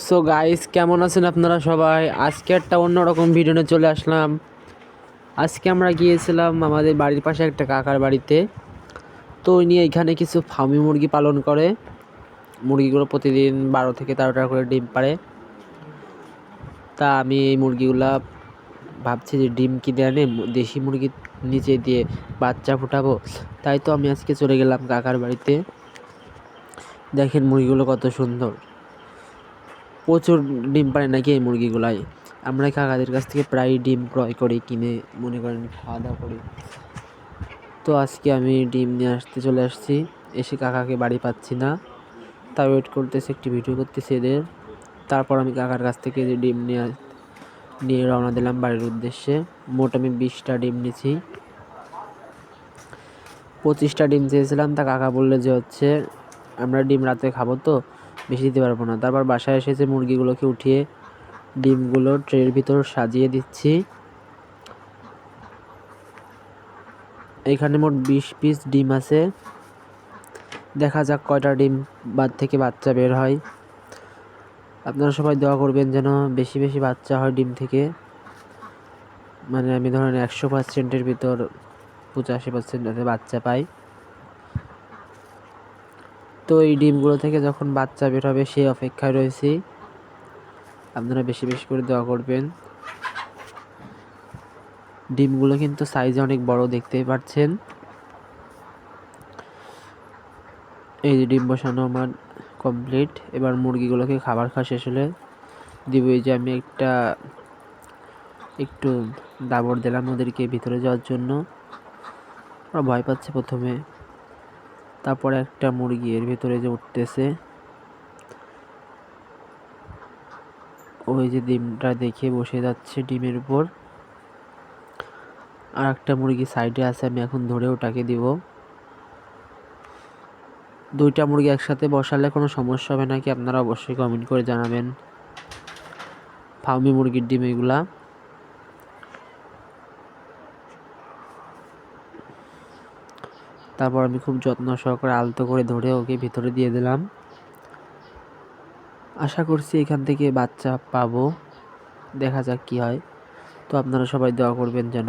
So guys, কেমন আছেন আপনারা সবাই? আজকে একটা অন্যরকম ভিডিও নিয়ে চলে আসলাম। আজকে আমরা গিয়েছিলাম আমাদের বাড়ির পাশে একটা কাকার বাড়িতে। তো উনি এখানে কিছু ফার্মি মুরগি পালন করে। মুরগিগুলো প্রতিদিন 12 থেকে 13টা করে ডিম পাড়ে। তা আমি এই মুরগিগুলা ভাবছি যে ডিম কিনে আনে দেশি মুরগির নিচে দিয়ে বাচ্চা ফুটাবো। তাই তো আমি আজকে চলে গেলাম কাকার বাড়িতে। দেখেন মুরগিগুলো কত সুন্দর, প্রচুর ডিম পাড়ে নাকি এই মুরগিগুলাই। আমরা কাকাদের কাছ থেকে প্রায় ডিম ক্রয় করি, কিনে মনে করেন খাওয়া দাওয়া করি। তো আজকে আমি ডিম নিয়ে চলে আসছি। এসে কাকাকে বাড়ি পাচ্ছি না, তাই ওয়েট করতেছি, একটি ভিডিও করতেছি এদের। তারপর আমি কাকার কাছ থেকে যে ডিম নিয়ে রওনা দিলাম বাড়ির উদ্দেশ্যে। মোট আমি 20টা ডিম নিয়েছি। 25টা ডিম চেয়েছিলাম, তা কাকা বললে যে আমরা ডিম রাতে খাবো, তো বেশি দিতে পারবো না। তারপর বাসায় এসেছে মুরগিগুলোকে উঠিয়ে ডিমগুলো ট্রের ভিতর সাজিয়ে দিচ্ছি। এখানে মোট 20 পিস ডিম আছে। দেখা যাক কয়টা ডিম থেকে বাচ্চা বের হয়। আপনারা সবাই দোয়া করবেন যেন বেশি বেশি বাচ্চা হয় ডিম থেকে। মানে আমি ধরেন 100%-এর ভিতর 85% যাতে বাচ্চা পাই। তো এই ডিমগুলো থেকে যখন বাচ্চা বের হবে সেই অপেক্ষায় রয়েছি। আপনারা বেশি বেশি করে দোয়া করবেন। ডিমগুলো কিন্তু সাইজে অনেক বড়, দেখতেই পাচ্ছেন। এই যে ডিম বসানো আমার কমপ্লিট। এবার মুরগিগুলোকে খাবার খাওয়া শেষ হলে দিব। এই যে আমি একটু দাবড় দিলাম ওদেরকে ভিতরে যাওয়ার জন্য। ওরা ভয় পাচ্ছে প্রথমে, তারপরে একটা মুরগি এর ভিতরে যে উঠতেছে, ওই যে ডিমটা দেখে বসে যাচ্ছে ডিমের উপর। আর একটা মুরগি সাইডে আছে, আমি এখন ধরে ওটাকে দিব। 2টা মুরগি একসাথে বসালে কোনো সমস্যা হবে নাকি আপনারা অবশ্যই কমেন্ট করে জানাবেন। ফার্মি মুরগির ডিম এগুলা। তারপর আমি খুব যত্ন সহকারে আলতো করে ধরে ওকে ভিতরে দিয়ে দিলাম। আশা করছি এখান থেকে বাচ্চা পাবো, দেখা যাক কি হয়। তো আপনারা সবাই দোয়া করবেন যেন